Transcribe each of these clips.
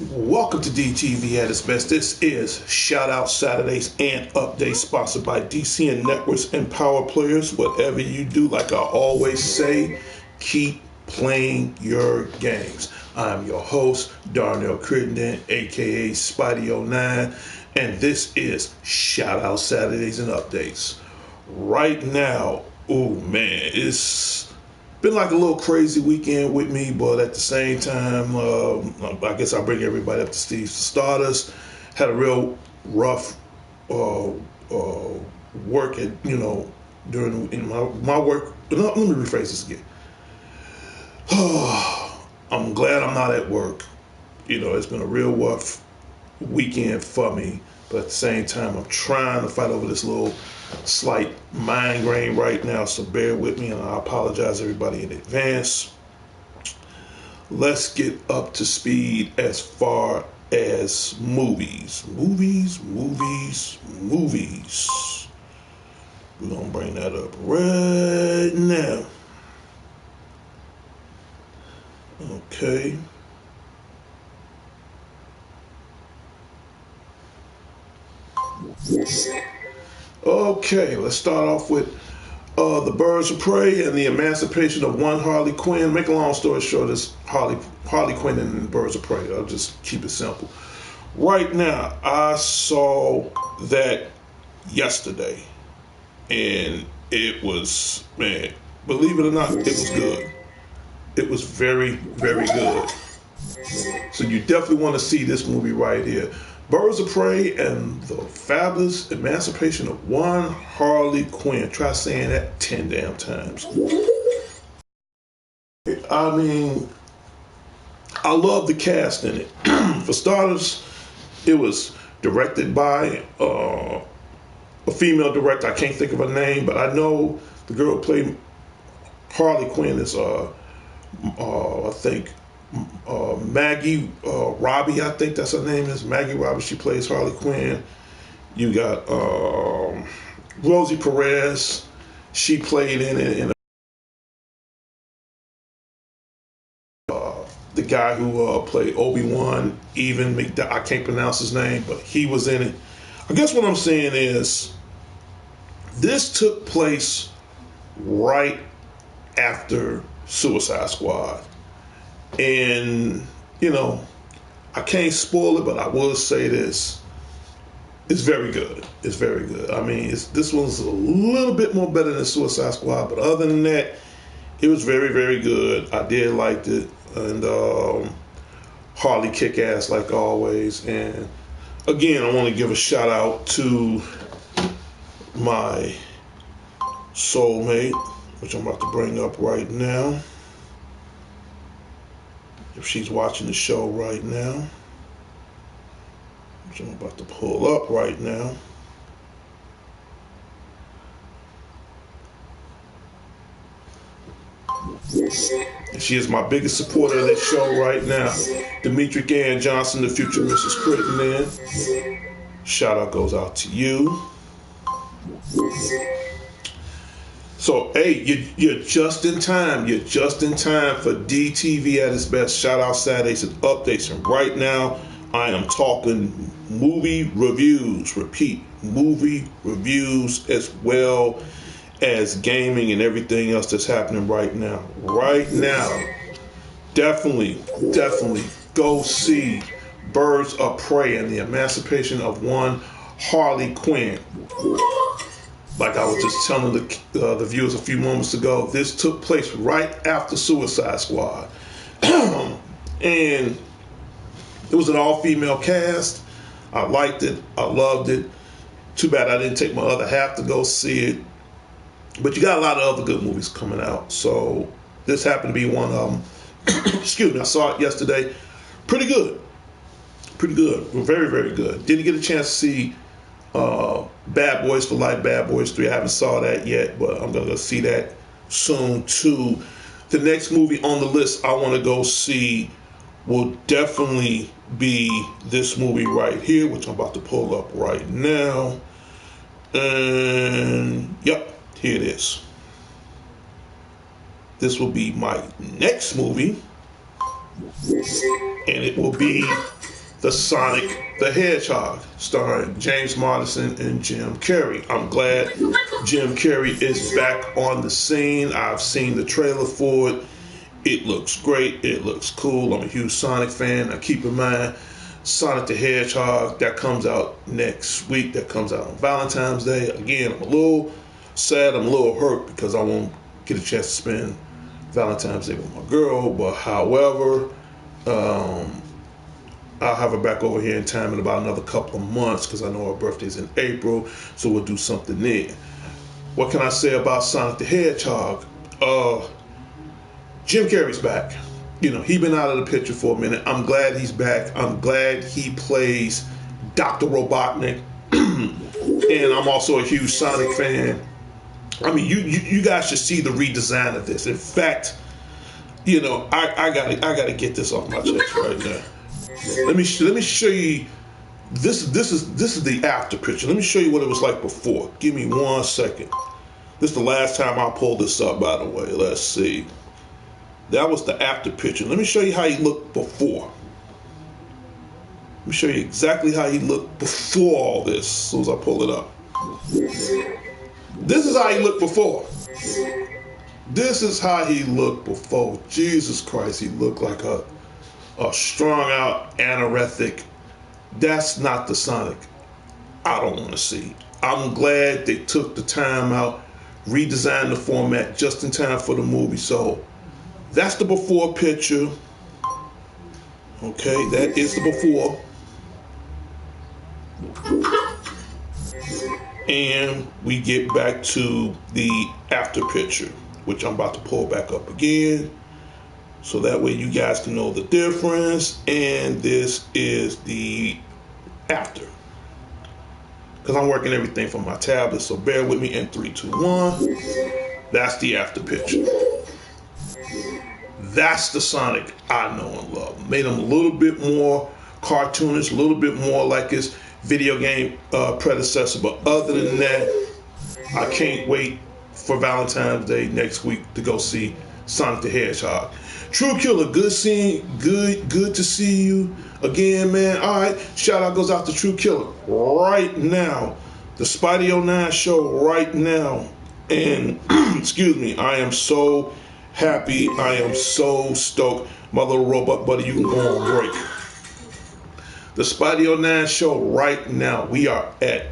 Welcome to DTV at its best. This is Shout Out Saturdays and Updates, sponsored by D.C.N Networks and Power Players. Whatever you do, like I always say, keep playing your games. I'm your host, Darnell Crittenden, aka Spidey09, and this is Shout Out Saturdays and Updates. Right now, oh man, it's been like a little crazy weekend with me, but at the same time, I guess I'll bring everybody up to speed. For starters, had a real rough work at, during my work. Let me rephrase this again. I'm glad I'm not at work. It's been a real rough weekend for me, but at the same time, I'm trying to fight over this little slight migraine right now, so bear with me, and I apologize everybody in advance. Let's get up to speed as far as movies. We're gonna bring that up right now. Okay. Okay, let's start off with the Birds of Prey and the Emancipation of One Harley Quinn. Make a long story short, it's Harley Quinn and the Birds of Prey. I'll just keep it simple. Right now, I saw that yesterday, and it was, man, believe it or not, it was good. It was very, very good. So you definitely want to see this movie right here. Birds of Prey and the Fabulous Emancipation of One Harley Quinn. Try saying that 10 damn times. I mean, I love the cast in it. For starters, it was directed by a female director. I can't think of her name, but I know the girl who played Harley Quinn is, I think, Maggie Robbie, I think that's her name is. Maggie Robbie, she plays Harley Quinn. You got Rosie Perez, she played in it. And the guy who played Obi-Wan, I can't pronounce his name, but he was in it. I guess what I'm saying is, this took place right after Suicide Squad. And, I can't spoil it, but I will say this. It's very good. It's very good. I mean, this one's a little bit more better than Suicide Squad, but other than that, it was very, very good. I did like it. And Harley kick ass like always. And again, I want to give a shout out to my soulmate, which I'm about to bring up right now. If she's watching the show right now, which I'm about to pull up right now. And she is my biggest supporter of this show right now. Demetri Ann Johnson, the future Mrs. Crittenden. Shout out goes out to you. So, hey, you're just in time. You're just in time for DTV at its best. Shout out Saturdays and Updates. And right now, I am talking movie reviews. Repeat, movie reviews as well as gaming and everything else that's happening right now. Right now, definitely go see Birds of Prey and the Emancipation of One Harley Quinn. Like I was just telling the viewers a few moments ago, this took place right after Suicide Squad. And it was an all-female cast. I liked it. I loved it. Too bad I didn't take my other half to go see it. But you got a lot of other good movies coming out. So this happened to be one of them. Excuse me, I saw it yesterday. Pretty good. Pretty good. Very, very good. Didn't get a chance to see Bad Boys for Life, Bad Boys 3. I haven't saw that yet, but I'm going to go see that soon too. The next movie on the list I want to go see will definitely be this movie right here, which I'm about to pull up right now. And yep, here it is. This will be my next movie, and it will be the Sonic the Hedgehog, starring James Marsden and Jim Carrey. I'm glad Jim Carrey is back on the scene. I've seen the trailer for it. It looks great. It looks cool. I'm a huge Sonic fan. Now keep in mind, Sonic the Hedgehog, that comes out next week. That comes out on Valentine's Day. Again, I'm a little sad. I'm a little hurt because I won't get a chance to spend Valentine's Day with my girl. But however, I'll have her back over here in time in about another couple of months because I know her birthday's in April, so we'll do something there. What can I say about Sonic the Hedgehog? Jim Carrey's back. You know, he's been out of the picture for a minute. I'm glad he's back. I'm glad he plays Dr. Robotnik. And I'm also a huge Sonic fan. I mean, you guys should see the redesign of this. In fact, you know, I gotta get this off my chest right now. Let me show you. This is the after picture. Let me show you what it was like before. Give me 1 second. This is the last time I pulled this up, by the way. Let's see. That was the after picture. Let me show you how he looked before. Let me show you exactly how he looked before all this. As soon as I pull it up. This is how he looked before. This is how he looked before. Jesus Christ, he looked like a strung out anorexic. That's not the Sonic I don't want to see. I'm glad they took the time out, redesigned the format just in time for the movie. So that's the before picture. Okay, that is the before. And we get back to the after picture, which I'm about to pull back up again. So that way you guys can know the difference. And this is the after. Because I'm working everything from my tablet, so bear with me in 3, 2, 1. That's the after picture. That's the Sonic I know and love. Made him a little bit more cartoonish, a little bit more like his video game predecessor. But other than that, I can't wait for Valentine's Day next week to go see Sonic the Hedgehog. True Killer, good to see you again, man. All right, shout out goes out to True Killer right now. The Spidey 09 show right now. And excuse me, I am so happy. I am so stoked. My little robot buddy, you can go on break. The Spidey 09 show right now. We are at,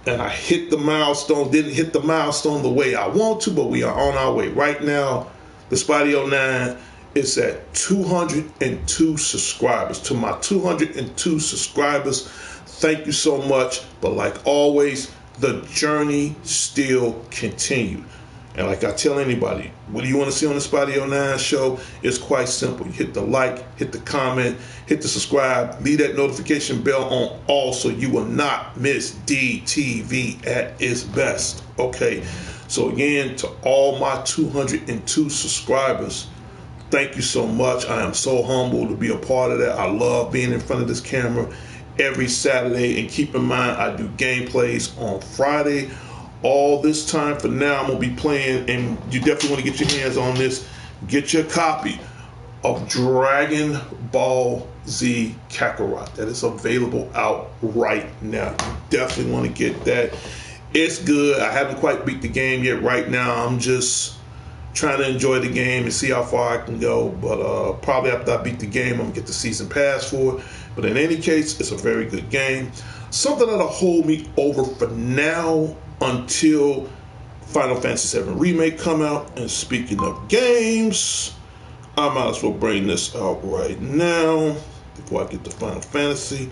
and I hit the milestone, didn't hit the milestone the way I want to, but we are on our way. Right now, the Spidey 09 is at 202 subscribers. To my 202 subscribers, thank you so much. But like always, the journey still continues. And like I tell anybody, what do you want to see on the Spidey 09 show? It's quite simple. You hit the like, hit the comment, hit the subscribe, leave that notification bell on all so you will not miss DTV at its best. Okay, so again, to all my 202 subscribers, thank you so much. I am so humbled to be a part of that. I love being in front of this camera every Saturday. And keep in mind, I do gameplays on Friday. All this time for now, I'm going to be playing, and you definitely want to get your hands on this. Get your copy of Dragon Ball Z Kakarot. That is available out right now. You definitely want to get that. It's good. I haven't quite beat the game yet right now. I'm just trying to enjoy the game and see how far I can go. But probably after I beat the game, I'm going to get the season pass for it. But in any case, it's a very good game. Something that'll hold me over for now until Final Fantasy VII Remake come out. And speaking of games, I might as well bring this out right now before I get to Final Fantasy.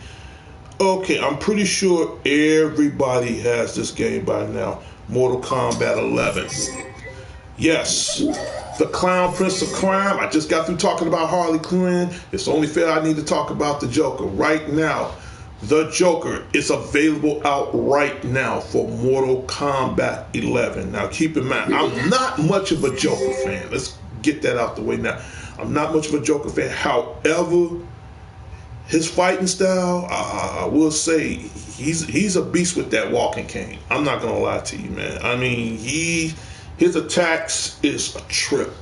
Okay, I'm pretty sure everybody has this game by now. Mortal Kombat 11. Yes, The Clown Prince of Crime. I just got through talking about Harley Quinn. It's only fair I need to talk about the Joker. Right now, the Joker is available out right now for Mortal Kombat 11. Now, keep in mind, I'm not much of a Joker fan. Let's get that out the way now. I'm not much of a Joker fan. However, his fighting style, I will say, he's a beast with that walking cane. I'm not gonna lie to you, man. I mean, his attacks is a trip.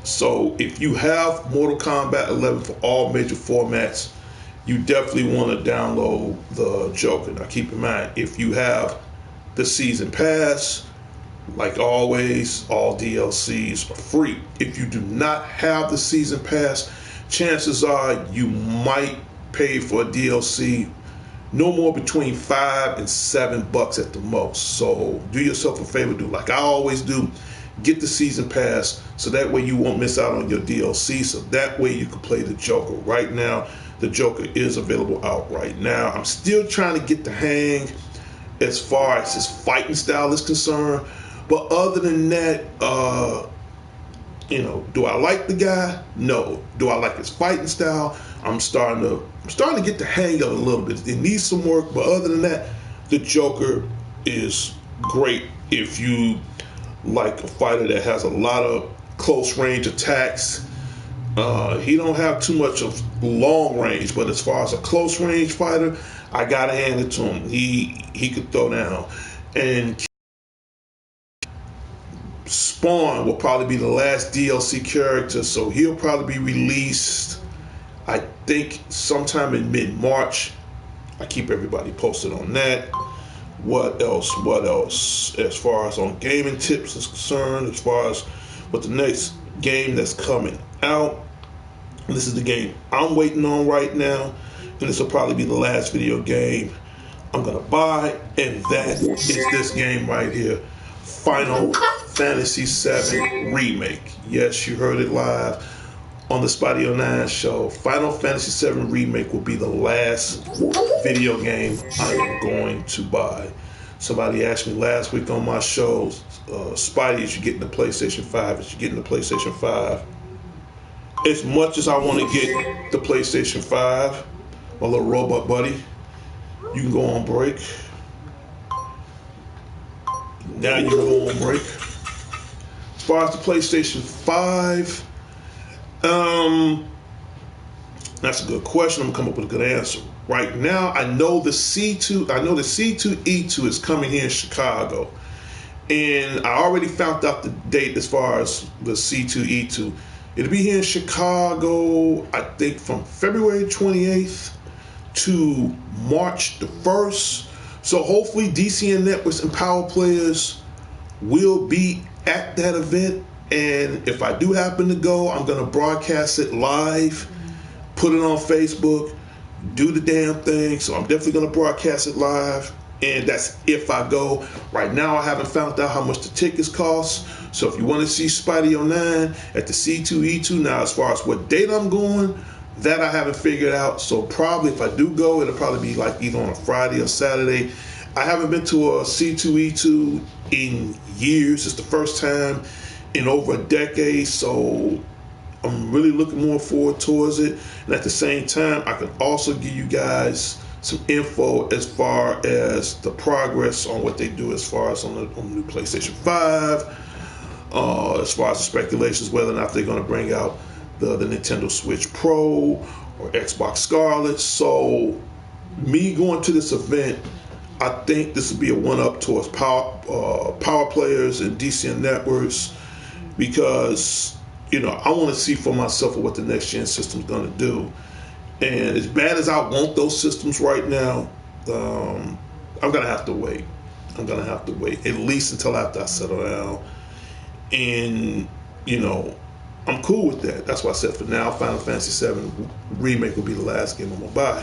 So if you have Mortal Kombat 11 for all major formats, you definitely want to download the Joker. Now keep in mind, if you have the season pass, like always, all DLCs are free. If you do not have the season pass, chances are you might pay for a DLC no more between $5 and $7 at the most. So do yourself a favor, do like I always do, get the season pass so that way you won't miss out on your DLC, so that way you can play the Joker. Right now, the Joker is available out right now. I'm still trying to get the hang as far as his fighting style is concerned, but other than that, do I like the guy? No. Do I like his fighting style? I'm starting to get the hang of it a little bit. It needs some work, but other than that, the Joker is great if you like a fighter that has a lot of close range attacks. He don't have too much of long range, but as far as a close range fighter, I gotta hand it to him. He could throw down. And Spawn will probably be the last DLC character, so he'll probably be released, I think, sometime in mid-March. I keep everybody posted on that. What else? As far as on gaming tips is concerned, as far as what the next game that's coming out, this is the game I'm waiting on right now, and this will probably be the last video game I'm gonna buy, and that is this game right here, Final Fantasy VII Remake. Yes, you heard it live on the Spotty09 show. Final Fantasy VII Remake will be the last video game I am going to buy. Somebody asked me last week on my show, Spotty, is you getting the PlayStation 5? Is you getting the PlayStation 5? As much as I want to get the PlayStation 5, my little robot buddy, you can go on break. Now you can go on break. As far as the PlayStation 5, that's a good question. I'm gonna come up with a good answer. Right now, I know the C2E2 is coming here in Chicago, and I already found out the date as far as the C2E2. It'll be here in Chicago, I think, from February 28th to March the 1st. So hopefully D.C.N Networks and Power Players will be at that event. And if I do happen to go, I'm going to broadcast it live, put it on Facebook, do the damn thing. So I'm definitely going to broadcast it live. And that's if I go. Right now, I haven't found out how much the tickets cost. So if you want to see Spotty09 at the C2E2, now as far as what date I'm going, that I haven't figured out. So probably if I do go, it'll probably be like either on a Friday or Saturday. I haven't been to a C2E2 in years. It's the first time in over a decade. So I'm really looking more forward towards it. And at the same time, I can also give you guys some info as far as the progress on what they do as far as on the new PlayStation 5, as far as the speculations whether or not they're going to bring out the Nintendo Switch Pro or Xbox Scarlet. So me going to this event, I think this will be a one-up towards Power Players and D.C.N Networks, because I want to see for myself what the next gen system's going to do. And as bad as I want those systems right now, I'm going to have to wait. I'm going to have to wait at least until after I settle down. And, I'm cool with that. That's why I said for now, Final Fantasy VII Remake will be the last game I'm going to buy.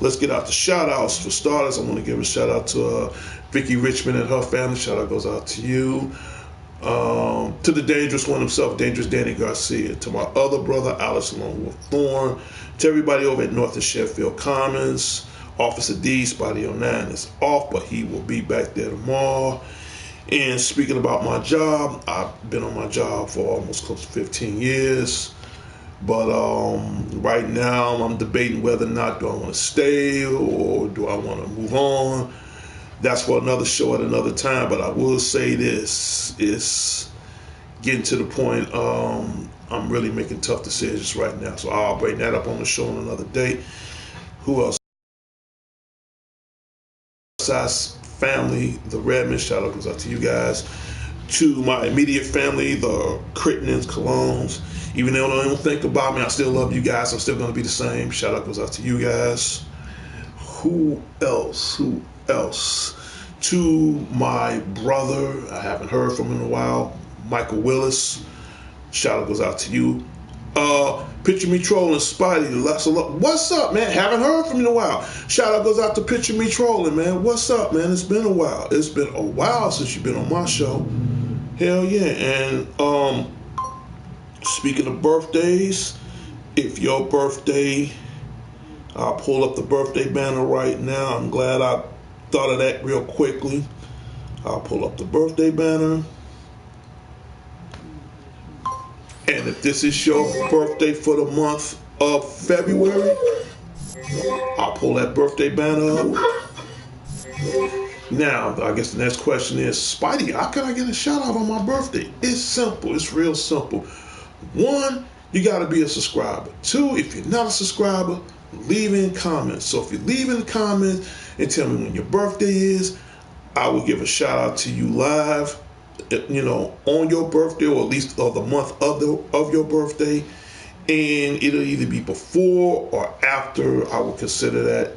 Let's get out the shout-outs. For starters, I want to give a shout-out to Vicky Richmond and her family. Shout-out goes out to you. To the dangerous one himself, Dangerous Danny Garcia. To my other brother, Alex Lone Wolf Thorne. To everybody over at North and Sheffield Commons. Officer D, Spotty09 is off, but he will be back there tomorrow. And speaking about my job, I've been on my job for almost close to 15 years. But right now, I'm debating whether or not do I want to stay or do I want to move on. That's for another show at another time. But I will say this: it's getting to the point. I'm really making tough decisions right now. So I'll bring that up on the show on another date. Who else? Besides family, the Redmond, shout out goes out to you guys. To my immediate family, the Crittenens, Colognes. Even though they don't think about me, I still love you guys. I'm still going to be the same. Shout out goes out to you guys. Who else? Who else? To my brother, I haven't heard from him in a while, Michael Willis. Shout out goes out to you. Picture Me Trolling, Spidey, lots of love. What's up, man? Haven't heard from you in a while. Shout out goes out to Picture Me Trolling, man. What's up, man? It's been a while. It's been a while since you've been on my show. Hell yeah. And speaking of birthdays, if your birthday, I'll pull up the birthday banner right now. I'm glad I thought of that real quickly. I'll pull up the birthday banner. And if this is your birthday for the month of February, I'll pull that birthday banner up. Now, I guess the next question is, Spidey, how can I get a shout out on my birthday? It's simple. It's real simple. One, you got to be a subscriber. Two, if you're not a subscriber, leave in comments. So if you leave in the comments and tell me when your birthday is, I will give a shout out to you live, on your birthday, or at least of the month of your birthday. And it'll either be before or after. I would consider that,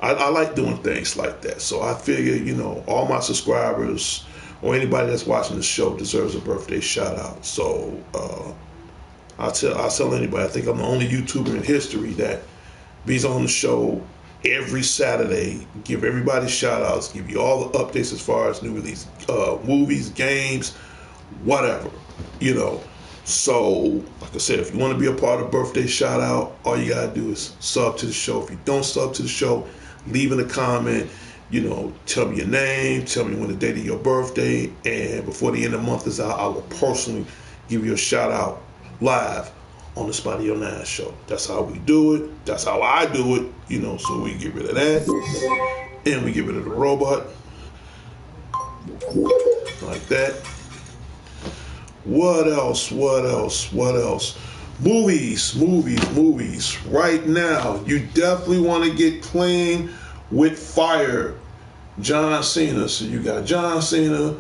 I like doing things like that. So I figure, all my subscribers or anybody that's watching the show deserves a birthday shout out. So I'll tell anybody. I think I'm the only YouTuber in history that be on the show every Saturday, give everybody shout outs, give you all the updates as far as new release movies, games, whatever, So, like I said, if you want to be a part of birthday shout out, all you gotta do is sub to the show. If you don't sub to the show, leave in a comment, tell me your name, tell me when the date of your birthday, and before the end of the month is out, I will personally give you a shout out live on the Spotty 09 show. That's how we do it. That's how I do it, so we get rid of that. And we get rid of the robot. Like that. What else? Movies. Right now, you definitely want to get playing with fire. John Cena. So you got John Cena,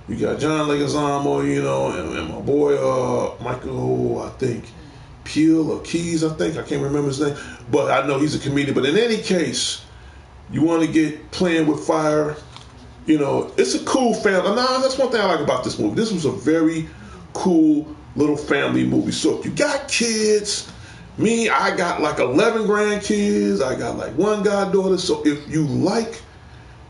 you got John Leguizamo, and my boy Michael, I think, Peel or Keys, I can't remember his name, but I know he's a comedian. But in any case, you want to get playing with fire. It's a cool family. That's one thing I like about this movie. This was a very cool little family movie. So if you got kids, I got like 11 grandkids. I got like one goddaughter. So if you like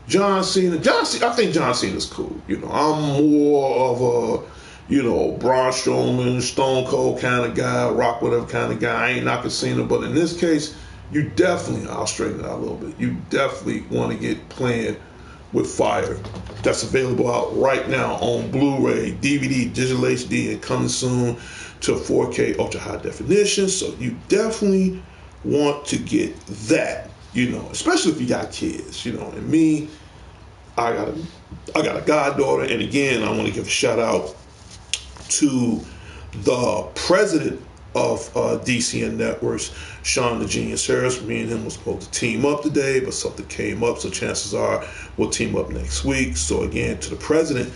John Cena, I think John Cena's cool. I'm more of a, Braun Strowman, Stone Cold kind of guy, Rock whatever kind of guy. I ain't knocking Cena, but in this case, you definitely, I'll straighten it out a little bit, you definitely want to get playing with fire. That's available out right now on Blu-ray, DVD, digital HD, and coming soon to 4K ultra high definition. So you definitely want to get that, especially if you got kids, and me, I got a goddaughter. And again, I want to give a shout out to the president of D.C.N. Networks, Sean the Genius Harris. Me and him was supposed to team up today, but something came up, so chances are we'll team up next week. So again, to the president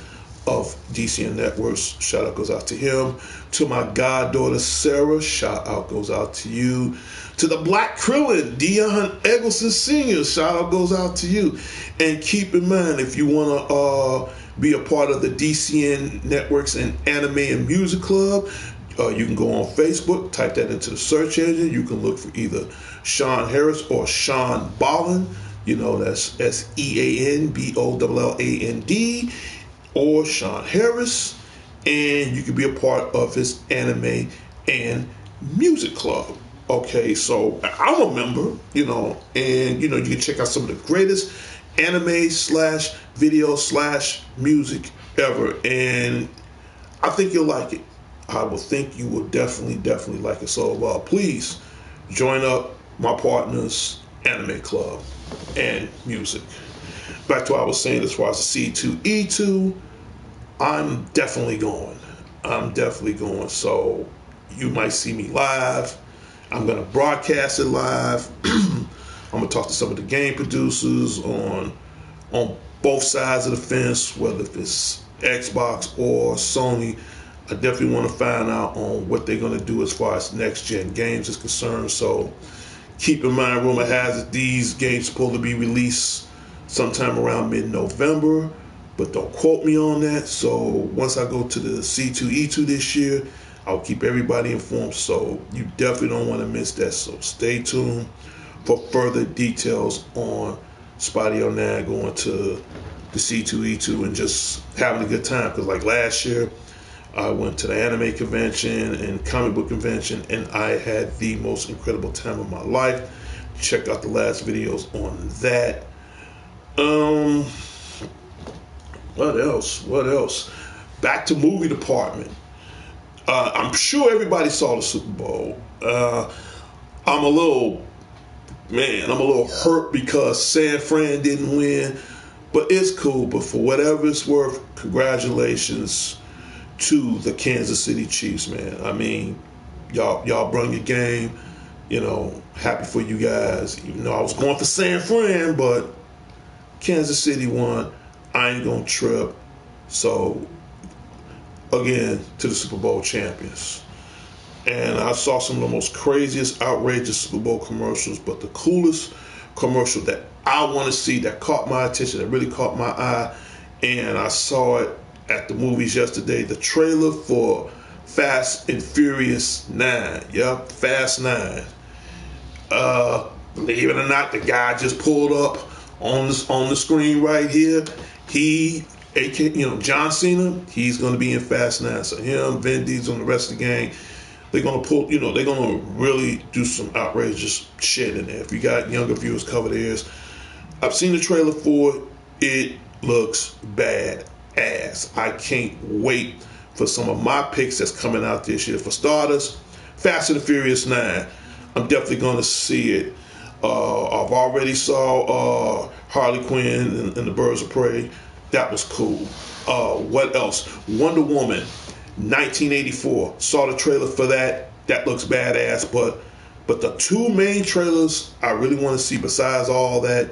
of D.C.N. Networks, shout out goes out to him. To my goddaughter Sarah, shout out goes out to you. To the Black Krillin, Dion Eggleston Sr., shout out goes out to you. And keep in mind, if you want to be a part of the D.C.N. Networks and Anime and Music Club, you can go on Facebook, type that into the search engine. You can look for either Sean Harris or Sean Bolland. That's SeanBolland, or Sean Harris. And you can be a part of his Anime and Music Club. Okay, so I'm a member, and you can check out some of the greatest anime slash video slash music ever, and I think you'll like it. I will think you will definitely like it. So please join up my partners anime club and music. Back to what I was saying as far as the C2E2, I'm definitely going. So you might see me live. I'm going to broadcast it live. I'm going to talk to some of the game producers on both sides of the fence, whether it's Xbox or Sony. I definitely want to find out on what they're going to do as far as next gen games is concerned. So keep in mind, rumor has it these games supposed to be released sometime around mid-November, but don't quote me on that. So once I go to the C2E2 this year, I'll keep everybody informed. So you definitely don't want to miss that. So stay tuned for further details on Spotty09 going to the C2E2 and just having a good time. Because like last year, I went to the anime convention and comic book convention, and I had the most incredible time of my life. Check out the last videos on that. What else? Back to movie department. I'm sure everybody saw the Super Bowl. I'm a little hurt because San Fran didn't win, but it's cool. But for whatever it's worth, congratulations to the Kansas City Chiefs, man. I mean, y'all bring your game. Happy for you guys. Even though I was going for San Fran, but Kansas City won. I ain't gonna trip. So again, to the Super Bowl champions. And I saw some of the most craziest, outrageous Super Bowl commercials, but the coolest commercial that I want to see, that caught my attention, that really caught my eye, and I saw it at the movies yesterday, the trailer for Fast and Furious 9. Yep, Fast 9. Believe it or not, the guy just pulled up on the screen right here. John Cena, he's going to be in Fast 9. So him, Vin Diesel, and the rest of the gang, they're going to they're going to really do some outrageous shit in there. If you got younger viewers, cover their ears. I've seen the trailer for it. It looks badass. I can't wait for some of my picks that's coming out this year. For starters, Fast and the Furious 9. I'm definitely going to see it. I've already saw Harley Quinn and the Birds of Prey. That was cool. What else? Wonder Woman, 1984. Saw the trailer for that. That looks badass. But the two main trailers I really want to see besides all that,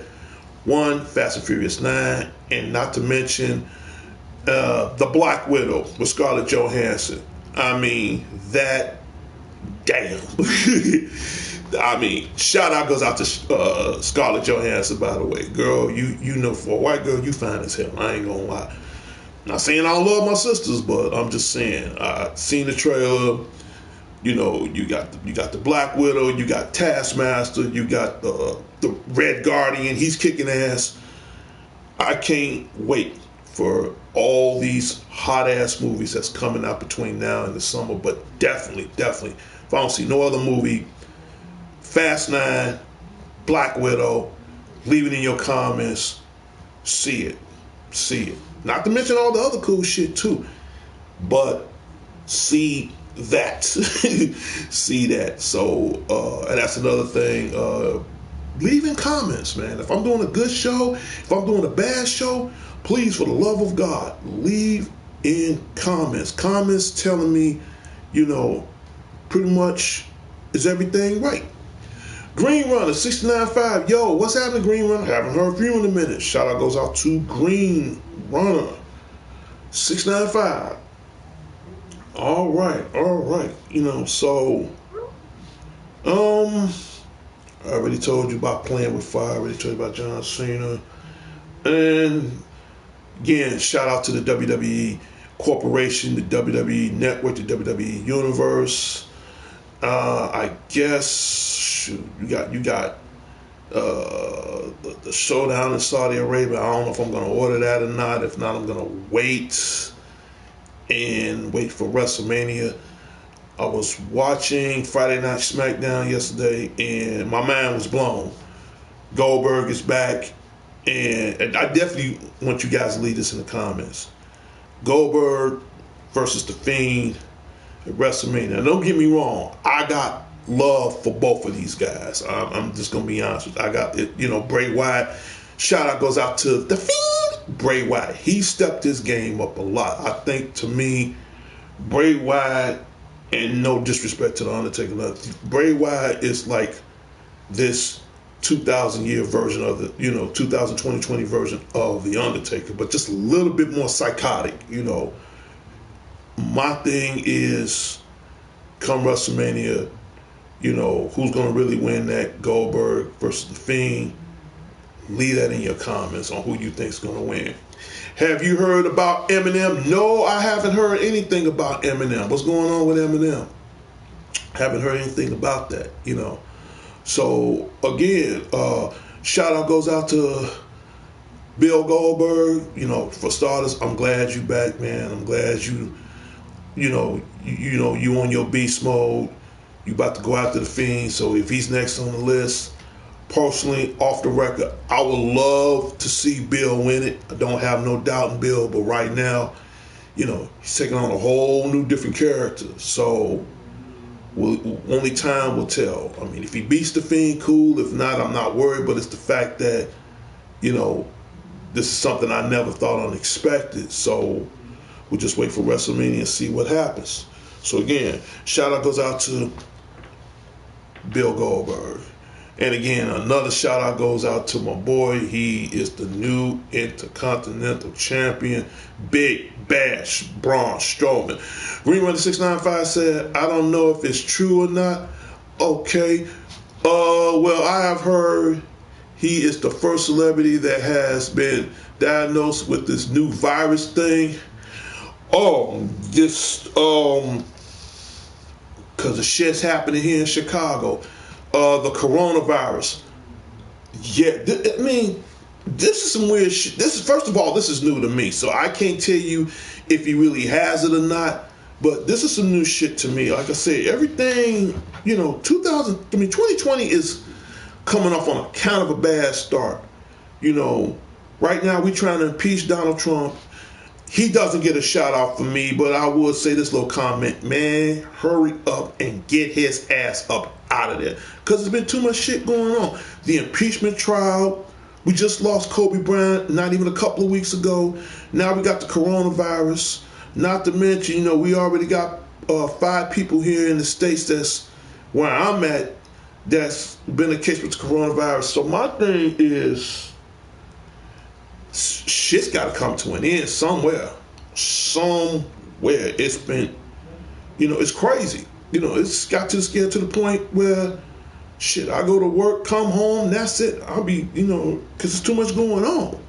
one, Fast and Furious 9, and not to mention the Black Widow with Scarlett Johansson. I mean, that, damn. I mean, shout out goes out to Scarlett Johansson, by the way. Girl, you know, for a white girl, you fine as hell. I ain't gonna lie. Not saying I don't love my sisters, but I'm just saying, I seen the trailer. You know, you got the Black Widow, you got Taskmaster, you got the Red Guardian. He's kicking ass. I can't wait for all these hot ass movies that's coming out between now and the summer. But definitely, if I don't see no other movie, Fast 9, Black Widow, leave it in your comments. See it. Not to mention all the other cool shit too, but see that. See that. So, and that's another thing. Leave in comments, man. If I'm doing a good show, if I'm doing a bad show, please, for the love of God, leave in comments. Comments telling me, pretty much, is everything right? Green Runner 695. Yo, what's happening, Green Runner? Haven't heard from you in a minute. Shout out goes out to Green Runner 695. All right. So I already told you about Playing with Fire. I already told you about John Cena. And again, shout out to the WWE Corporation, the WWE Network, the WWE Universe. I guess you got the showdown in Saudi Arabia. I don't know if I'm going to order that or not. If not, I'm going to wait for WrestleMania. I was watching Friday Night SmackDown yesterday, and my mind was blown. Goldberg is back. And I definitely want you guys to leave this in the comments. Goldberg versus The Fiend at WrestleMania. Now, don't get me wrong. I got love for both of these guys. I'm just going to be honest with you. I got it. You know, Bray Wyatt. Shout out goes out to The Fiend. Bray Wyatt. He stepped his game up a lot. I think, to me, Bray Wyatt, and no disrespect to The Undertaker, Bray Wyatt is like this 2000-year version of the, 2020 version of The Undertaker, but just a little bit more psychotic, My thing is, come WrestleMania, who's going to really win that, Goldberg versus The Fiend? Leave that in your comments on who you think's going to win. Have you heard about Eminem? No, I haven't heard anything about Eminem. What's going on with Eminem? Haven't heard anything about that, So, again, shout out goes out to Bill Goldberg. For starters, I'm glad you back, man. I'm glad you on your beast mode. You about to go after The Fiend. So if he's next on the list, personally, off the record, I would love to see Bill win it. I don't have no doubt in Bill, but right now, he's taking on a whole new different character. So only time will tell. I mean, if he beats The Fiend, cool. If not, I'm not worried. But it's the fact that, this is something I never thought unexpected. So we'll just wait for WrestleMania and see what happens. So again, shout out goes out to Bill Goldberg. And again, another shout out goes out to my boy. He is the new Intercontinental Champion, Big Bash Braun Strowman. Greenrunner 695 said, I don't know if it's true or not. Okay. Well, I have heard he is the first celebrity that has been diagnosed with this new virus thing. Because the shit's happening here in Chicago. The coronavirus. Yeah, this is some weird shit. First of all, this is new to me, so I can't tell you if he really has it or not. But this is some new shit to me. Like I said, everything, 2020 is coming off on a kind of a bad start. Right now we're trying to impeach Donald Trump. He doesn't get a shout out from me, but I would say this little comment, man, hurry up and get his ass up out of there. Because there's been too much shit going on. The impeachment trial, we just lost Kobe Bryant not even a couple of weeks ago. Now we got the coronavirus. Not to mention, we already got 5 people here in the States that's where I'm at that's been a case with the coronavirus. So my thing is, shit's got to come to an end somewhere. It's been, it's crazy. It's got to get to the point where, shit, I go to work, come home, that's it. I'll be, because there's too much going on.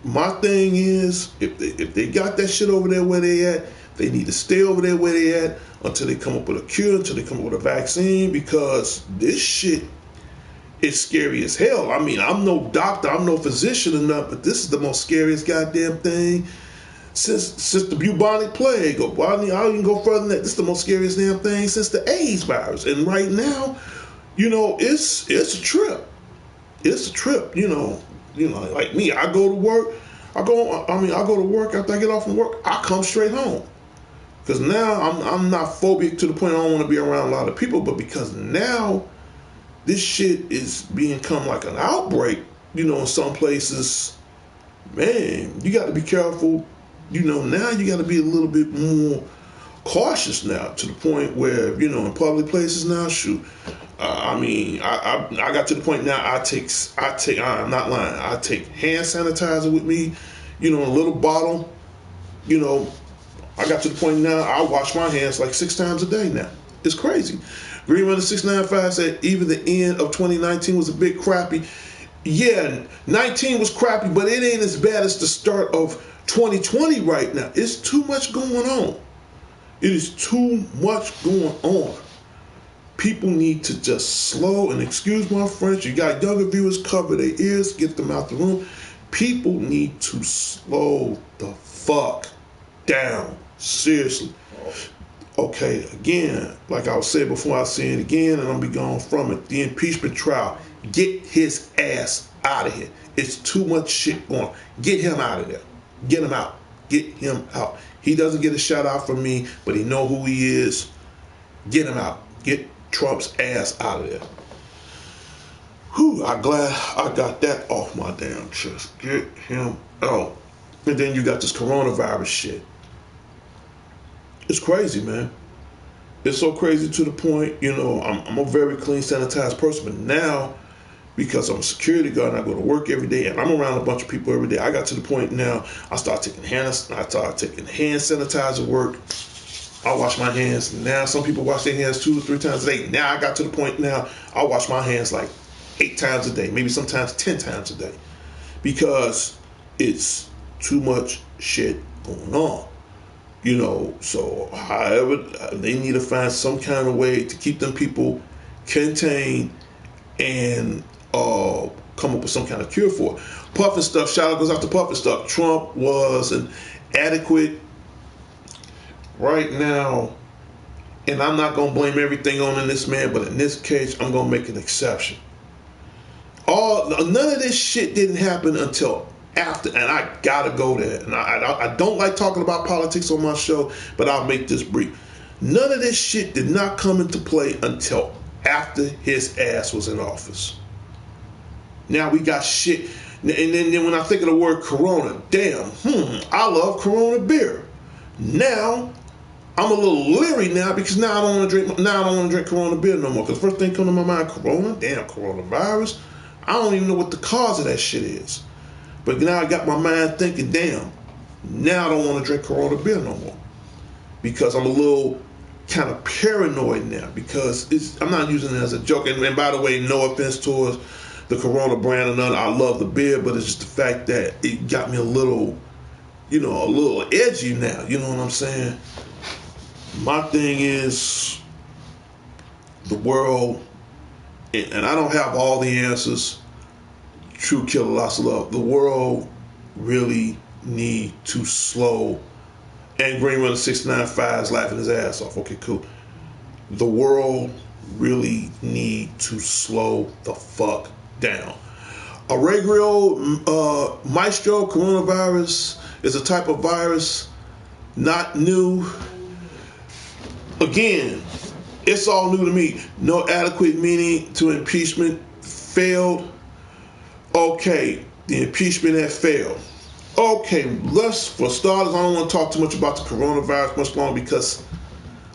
My thing is, if they got that shit over there where they at, they need to stay over there where they at until they come up with a cure, until they come up with a vaccine, because this shit, it's scary as hell. I mean, I'm no doctor, I'm no physician or nothing, but this is the most scariest goddamn thing since the bubonic plague. Or I even go further than that. This is the most scariest damn thing since the AIDS virus. And right now, it's a trip. It's a trip. Like me, I go to work. I go to work after I get off from work. I come straight home. Because now I'm not phobic to the point I don't want to be around a lot of people, but because now this shit is become like an outbreak, in some places, man, you got to be careful. Now you got to be a little bit more cautious now, to the point where, in public places now, shoot. I got to the point now I'm not lying, I take hand sanitizer with me, in a little bottle. I got to the point now I wash my hands like 6 times a day now. It's crazy. Green Runner 695 said even the end of 2019 was a bit crappy. Yeah, 19 was crappy, but it ain't as bad as the start of 2020 right now. It's too much going on. It is too much going on. People need to just slow, and excuse my French, you got younger viewers, cover their ears, get them out the room. People need to slow the fuck down. Seriously. Okay, again, like I was saying before, I say it again, and I'm be going from it. The impeachment trial, get his ass out of here. It's too much shit going on. Get him out of there. Get him out. Get him out. He doesn't get a shout out from me, but he know who he is. Get him out. Get Trump's ass out of there. Whew, I'm glad I got that off my damn chest. Get him out. And then you got this coronavirus shit. It's crazy, man. It's so crazy to the point, I'm a very clean, sanitized person, but now, because I'm a security guard and I go to work every day and I'm around a bunch of people every day, I got to the point now I start taking hand sanitizer work. I wash my hands. Now some people wash their hands 2 or 3 times a day. Now I got to the point now I wash my hands like 8 times a day, maybe sometimes 10 times a day, because it's too much shit going on. So however, they need to find some kind of way to keep them people contained and come up with some kind of cure for it. Puff and stuff, shout out goes out to Puff and stuff. Trump was an adequate right now, and I'm not going to blame everything on this man, but in this case, I'm going to make an exception. None of this shit didn't happen until after, and I gotta go there. And I don't like talking about politics on my show, but I'll make this brief. None of this shit did not come into play until after his ass was in office. Now we got shit, and then when I think of the word Corona, damn, I love Corona beer. Now I'm a little leery now because now I don't want to drink Corona beer no more. Because first thing come to my mind, Corona, damn, coronavirus. I don't even know what the cause of that shit is. But now I got my mind thinking, damn, now I don't want to drink Corona beer no more. Because I'm a little kind of paranoid now. Because I'm not using it as a joke. And by the way, no offense towards the Corona brand or none. I love the beer, but it's just the fact that it got me a little edgy now. You know what I'm saying? My thing is the world, and I don't have all the answers. True killer, lots of love. The world really need to slow. And Green Runner 695 is laughing his ass off. Okay, cool. The world really need to slow the fuck down. Aregrio Maestro coronavirus is a type of virus, not new. Again, it's all new to me. No adequate meaning to impeachment failed. Okay, the impeachment had failed. Okay, for starters, I don't want to talk too much about the coronavirus much longer because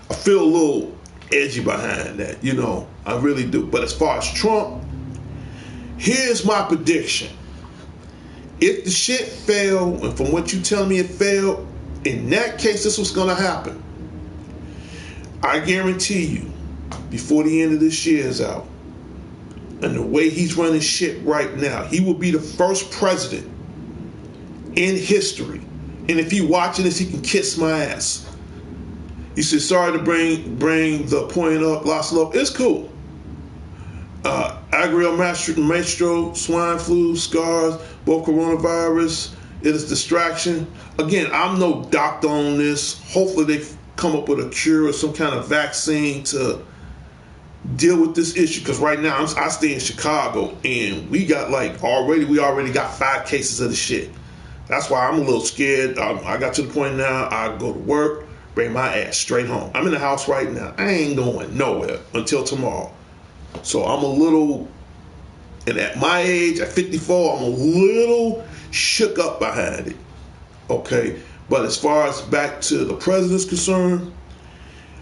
I feel a little edgy behind that, I really do. But as far as Trump, here's my prediction. If the shit failed, and from what you tell me it failed, in that case, this was going to happen. I guarantee you, before the end of this year is out, and the way he's running shit right now, he will be the first president in history. And if he watching this, he can kiss my ass. He said, sorry to bring the point up, lots of love. It's cool. Agrio Maestro, swine flu, scars, both coronavirus, it is distraction. Again, I'm no doctor on this. Hopefully they come up with a cure or some kind of vaccine to deal with this issue, because right now I stay in Chicago and we already got 5 cases of the shit. That's why I'm a little scared. I got to the point now I go to work, bring my ass straight home. I'm in the house right now. I ain't going nowhere until tomorrow. So I'm a little, and at my age, at 54, I'm a little shook up behind it. Okay, but as far as back to the president's concerned,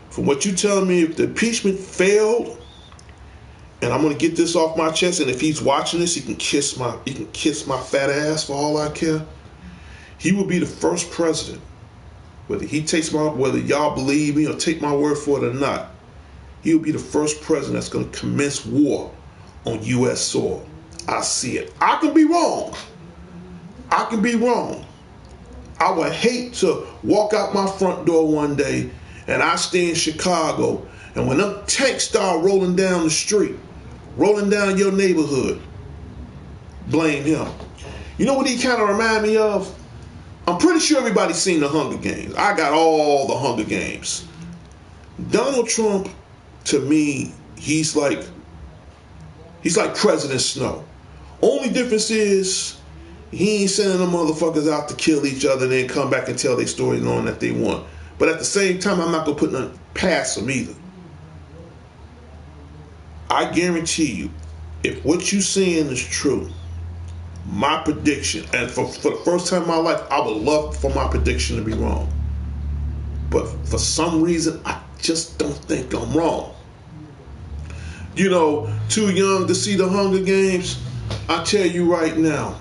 from what you telling me, if the impeachment failed, and I'm gonna get this off my chest, and if he's watching this, he can kiss my fat ass for all I care. He will be the first president, whether y'all believe me or take my word for it or not. He'll be the first president that's gonna commence war on U.S. soil. I see it. I can be wrong. I would hate to walk out my front door one day and I stay in Chicago, and when them tanks start rolling down the street, rolling down your neighborhood, blame him. You know what he kind of remind me of? I'm pretty sure everybody's seen the Hunger Games. I got all the Hunger Games. Donald Trump, to me, he's like President Snow. Only difference is he ain't sending them motherfuckers out to kill each other and then come back and tell their story knowing that they won. But at the same time, I'm not gonna put nothing past them either. I guarantee you, if what you saying is true, my prediction, and for the first time in my life, I would love for my prediction to be wrong. But for some reason, I just don't think I'm wrong. You know, too young to see the Hunger Games. I tell you right now,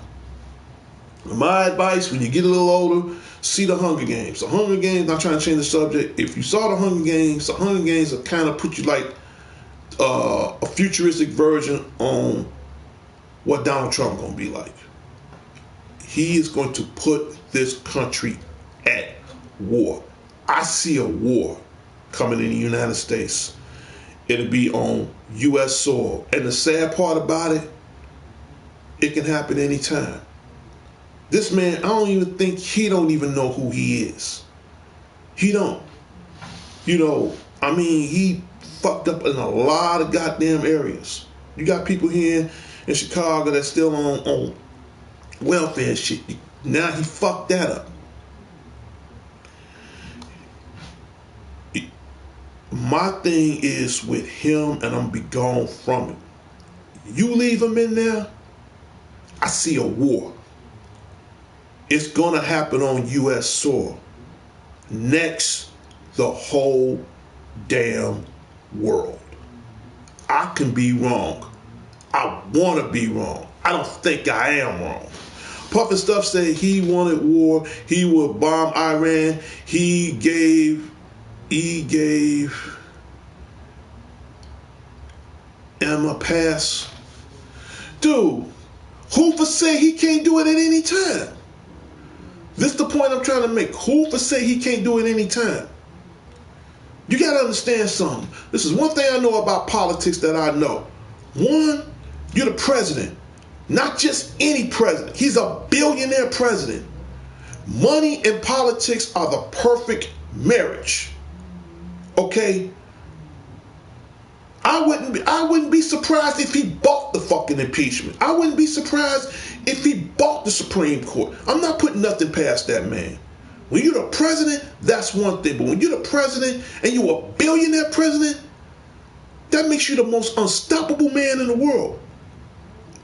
my advice, when you get a little older, see the Hunger Games. The Hunger Games, not trying to change the subject. If you saw the Hunger Games will kind of put you like a futuristic version on what Donald Trump gonna be like. He is going to put this country at war. I see a war coming in the United States. It'll be on U.S. soil. And the sad part about it, it can happen anytime. This man, I don't even think he don't even know who he is. He don't. You know, I mean, he fucked up in a lot of goddamn areas. You got people here in Chicago that's still on welfare shit. Now he fucked that up. My thing is with him, and I'm gonna be gone from it. You leave him in there, I see a war. It's gonna happen on U.S. soil. Next, the whole damn world. I can be wrong. I want to be wrong. I don't think I am wrong. Puff and Stuff said he wanted war. He would bomb Iran. He gave him a pass. Dude, who for say he can't do it at any time? This is the point I'm trying to make. Who for say he can't do it any time? You got to understand something. This is one thing I know about politics that I know. One, you're the president. Not just any president. He's a billionaire president. Money and politics are the perfect marriage. Okay? I wouldn't be surprised if he bought the fucking impeachment. I wouldn't be surprised if he bought the Supreme Court. I'm not putting nothing past that man. When you're the president, that's one thing. But when you're the president and you're a billionaire president, that makes you the most unstoppable man in the world.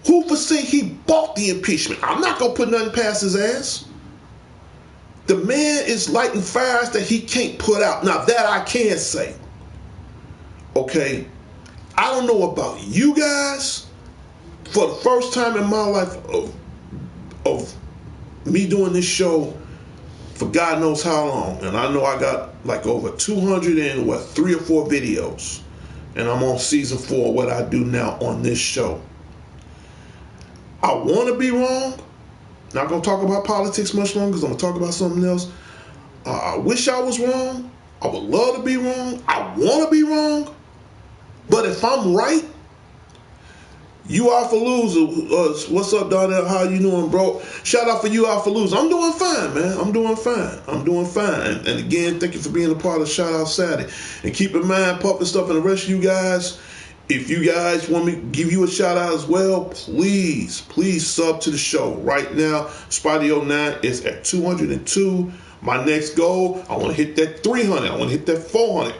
Who for say he bought the impeachment? I'm not going to put nothing past his ass. The man is lighting fires that he can't put out. Now, that I can say. Okay? I don't know about you guys. For the first time in my life of me doing this show for God knows how long, and I know I got like over 3 or 4 videos, and I'm on season 4 of what I do now on this show. I want to be wrong. Not going to talk about politics much longer because I'm going to talk about something else. I wish I was wrong. I would love to be wrong. I want to be wrong. But if I'm right, you are for loser. What's up, Donnell? How you doing, bro? Shout out for you out for loser. I'm doing fine, man. I'm doing fine. And again, thank you for being a part of Shout Out Saturday. And keep in mind, Pup and Stuff and the rest of you guys, if you guys want me to give you a shout out as well, please sub to the show. Right now, Spidey09 is at 202. My next goal, I want to hit that 300. I want to hit that 400.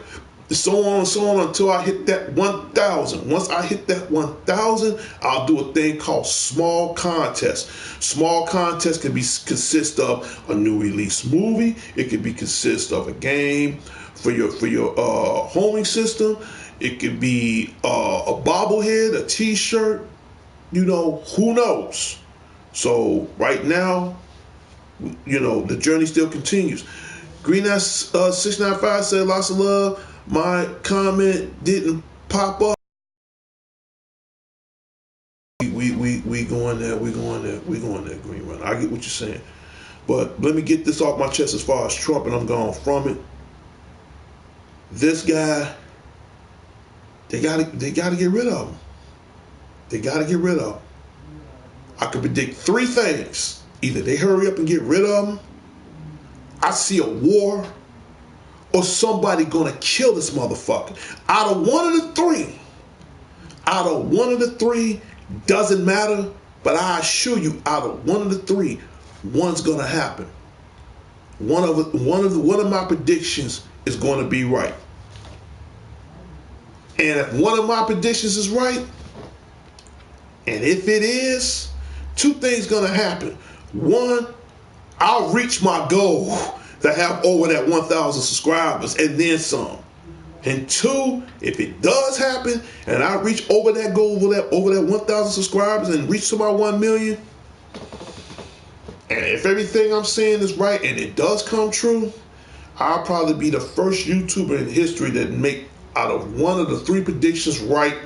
So on and so on until I hit that 1,000. Once I hit that 1,000, I'll do a thing called small contest. Small contest can consist of a new release movie. It could consist of a game for your homing system. It could be a bobblehead, a T-shirt. You know, who knows? So right now, you know, the journey still continues. Green Ass 695 said lots of love. My comment didn't pop up. We going there, Green Run. I get what you're saying. But let me get this off my chest as far as Trump, and I'm gone from it. This guy, they gotta get rid of him. They gotta get rid of him. I could predict 3 things. Either they hurry up and get rid of him, I see a war, or somebody gonna kill this motherfucker. Out of one of the three, doesn't matter, but I assure you, out of one of the three, one's gonna happen. One of my predictions is going to be right. And if one of my predictions is right, and if it is, two things gonna happen. One, I'll reach my goal to have over that 1,000 subscribers and then some. And two, if it does happen and I reach over that goal, over that 1,000 subscribers and reach to my 1 million, and if everything I'm saying is right and it does come true, I'll probably be the first YouTuber in history that make out of one of the three predictions right.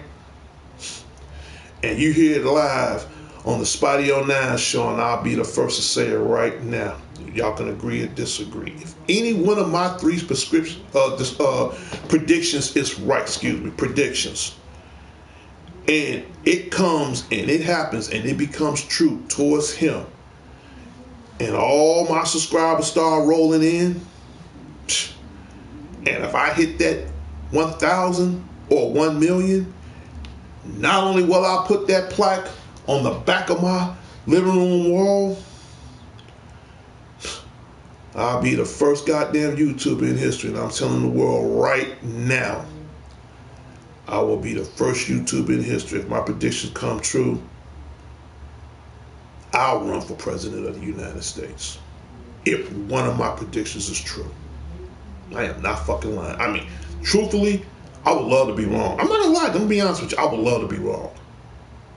And you hear it live on the Spotty09 show, and I'll be the first to say it right now. Y'all can agree or disagree. If any one of my three predictions is right, predictions, and it comes and it happens and it becomes true towards him, and all my subscribers start rolling in, and if I hit that 1,000 or 1 million, not only will I put that plaque on the back of my living room wall, I'll be the first goddamn YouTuber in history, and I'm telling the world right now, I will be the first YouTuber in history. If my predictions come true, I'll run for president of the United States. If one of my predictions is true. I am not fucking lying. I mean, truthfully, I would love to be wrong. I'm not gonna lie, I'm gonna be honest with you. I would love to be wrong.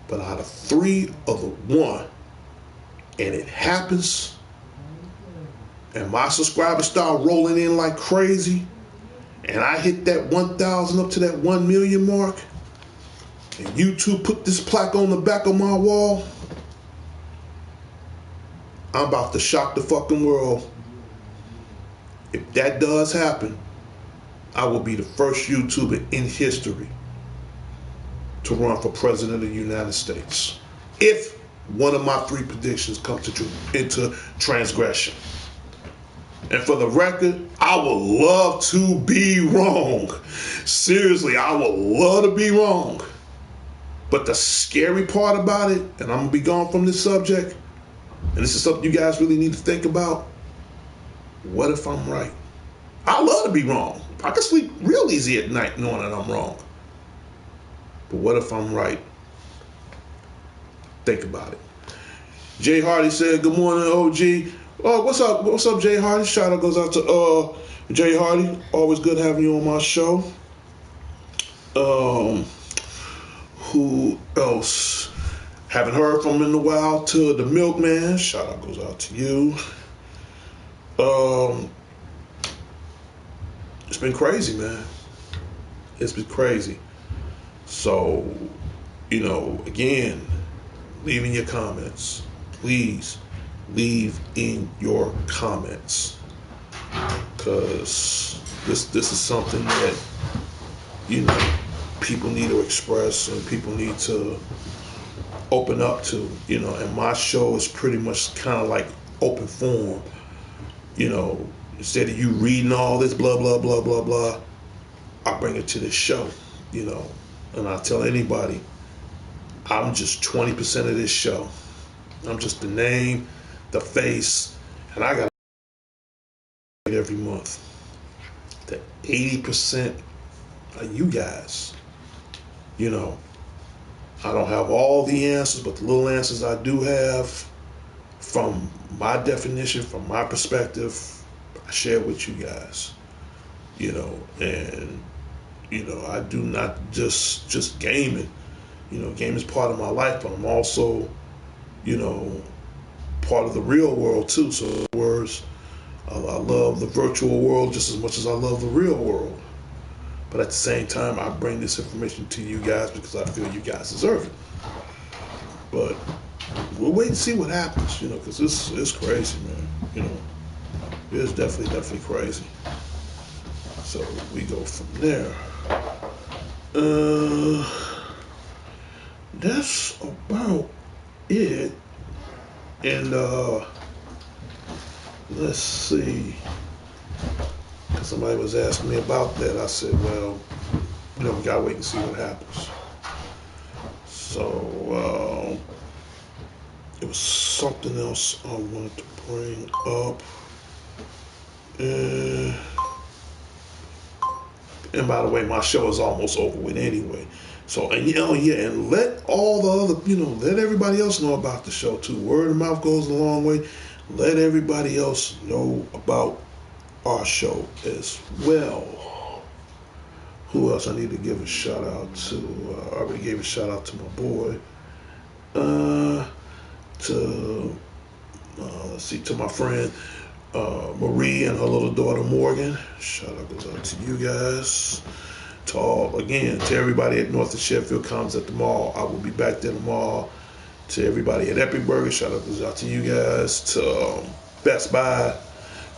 But out of three of the one, and it happens, and my subscribers start rolling in like crazy, and I hit that 1,000 up to that 1 million mark, and YouTube put this plaque on the back of my wall, I'm about to shock the fucking world. If that does happen, I will be the first YouTuber in history to run for president of the United States. If one of my three predictions come into transgression. And for the record, I would love to be wrong. Seriously, I would love to be wrong. But the scary part about it, and I'm gonna be gone from this subject, and this is something you guys really need to think about, what if I'm right? I love to be wrong. I can sleep real easy at night knowing that I'm wrong. But what if I'm right? Think about it. Jay Hardy said, good morning, OG. Oh, what's up? What's up, Jay Hardy? Shout out goes out to Jay Hardy. Always good having you on my show. Who else? Haven't heard from him in a while. To the Milkman. Shout out goes out to you. It's been crazy, man. It's been crazy. So, again, leave in your comments. Please leave in your comments. Because this is something that, people need to express and people need to open up to, and my show is pretty much kind of like open forum. Instead of you reading all this blah, blah, blah, blah, blah, I bring it to this show, and I tell anybody, I'm just 20% of this show. I'm just the name, the face, and I got every month. The 80% of you guys, I don't have all the answers, but the little answers I do have, from my definition, from my perspective, I share with you guys, and, I do not just gaming. Game is part of my life, but I'm also, part of the real world too. So in other words, I love the virtual world just as much as I love the real world. But at the same time, I bring this information to you guys because I feel you guys deserve it. But we'll wait and see what happens, because this is crazy, man. It's definitely crazy. So we go from there. That's about it. And let's see. Somebody was asking me about that. I said, well, we gotta wait and see what happens. So it was something else I wanted to bring up. And by the way, my show is almost over with anyway. So, and and let all the other, let everybody else know about the show too. Word of mouth goes a long way. Let everybody else know about our show as well. Who else I need to give a shout out to? I already gave a shout out to my boy. To my friend Marie and her little daughter Morgan. Shout out goes out to you guys. To everybody at North of Sheffield comes at the mall. I will be back there tomorrow. To everybody at Epic Burger, shout out goes out to you guys. To Best Buy.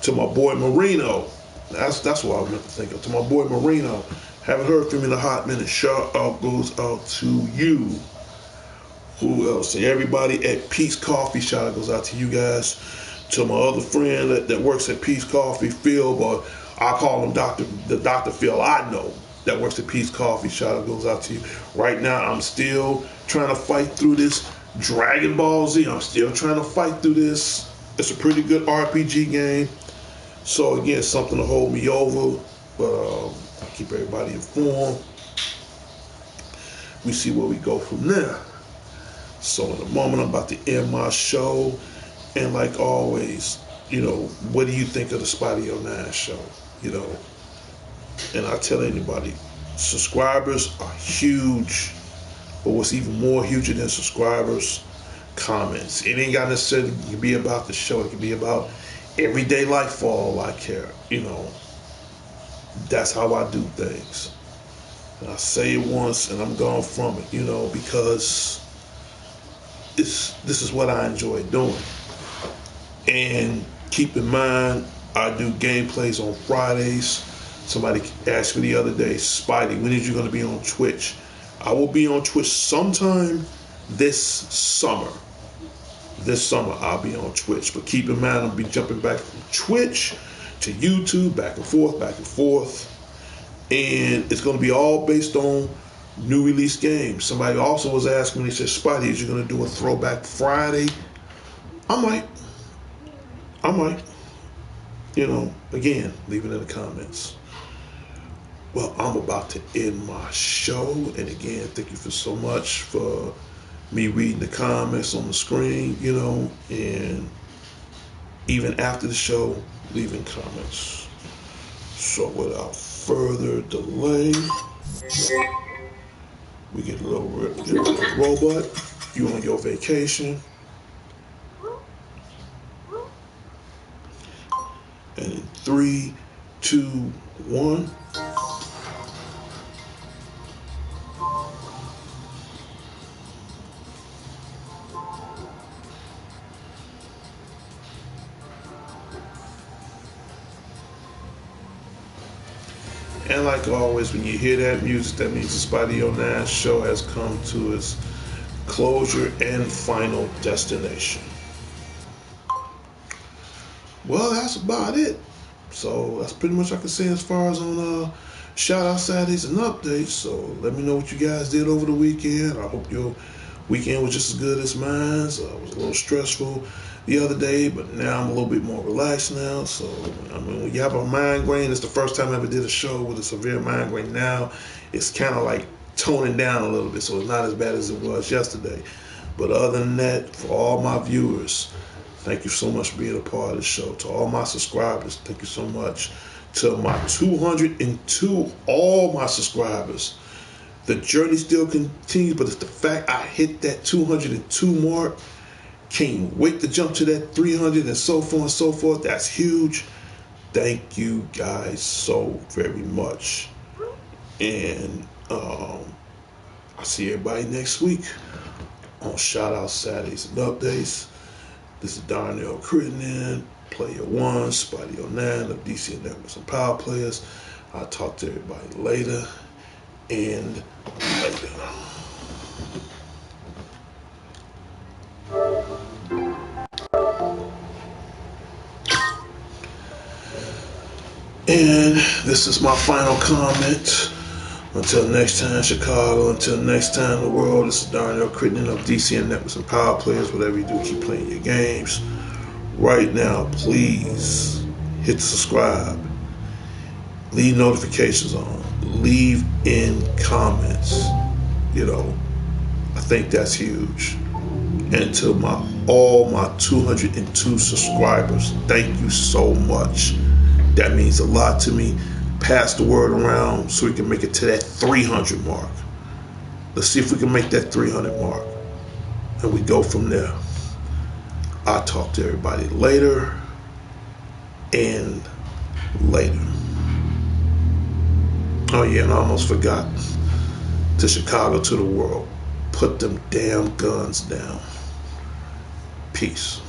To my boy Marino. That's what I meant to think of. To my boy Marino. Haven't heard from him in a hot minute. Shout out goes out to you. Who else? To everybody at Peace Coffee, shout out goes out to you guys. To my other friend that works at Peace Coffee, Phil, but I call him Dr. Phil I know that works at Peace Coffee. Shout out goes out to you. Right now, I'm still trying to fight through this Dragon Ball Z. I'm still trying to fight through this. It's a pretty good RPG game. So again, something to hold me over, but I'll keep everybody informed. We see where we go from there. So in a moment, I'm about to end my show. And like always, what do you think of the Spotty 09 show? And I tell anybody, subscribers are huge. But what's even more huger than subscribers, comments. It ain't got necessarily to be about the show. It can be about everyday life for all I care. That's how I do things. And I say it once and I'm gone from it, because this is what I enjoy doing. And keep in mind, I do gameplays on Fridays. Somebody asked me the other day, Spidey, when is you going to be on Twitch? I will be on Twitch sometime this summer. This summer I'll be on Twitch. But keep in mind, I'll be jumping back from Twitch to YouTube, back and forth. And it's going to be all based on new release games. Somebody also was asking me, they said, Spidey, is you going to do a throwback Friday? I might. Again, leave it in the comments. Well, I'm about to end my show. And again, thank you for so much for me reading the comments on the screen, and even after the show, leaving comments. So without further delay, we get a little robot. You on your vacation. And in 3, 2, 1. And like always, when you hear that music, that means the Spidey 09 show has come to its closure and final destination. Well, that's about it. So that's pretty much I can say as far as on shout out Saturdays and updates. So let me know what you guys did over the weekend. I hope your weekend was just as good as mine. It was a little stressful the other day, but now I'm a little bit more relaxed now. So when you have a migraine, it's the first time I ever did a show with a severe migraine. Now it's kind of like toning down a little bit, so it's not as bad as it was yesterday. But other than that, for all my viewers, thank you so much for being a part of the show. To all my subscribers, thank you so much. To my 202, all my subscribers, the journey still continues, but it's the fact I hit that 202 mark. Can't wait to jump to that 300 and so forth and so forth. That's huge. Thank you guys so very much. And I'll see everybody next week on Shout Out Saturdays and Updates. This is Darnell Crittenden, Player One, Spidey 09 of D.C.N Networks and Power Players. I'll talk to everybody later and later. And this is my final comment. Until next time, Chicago. Until next time, the world. This is Darnell Crittenden of D.C.N Networks and Power Players. Whatever you do, keep playing your games. Right now, please hit subscribe. Leave notifications on. Leave in comments. I think that's huge. And to all my 202 subscribers, thank you so much. That means a lot to me. Pass the word around so we can make it to that 300 mark. Let's see if we can make that 300 mark. And we go from there. I'll talk to everybody later and later. Oh yeah, and I almost forgot. To Chicago, to the world. Put them damn guns down. Peace.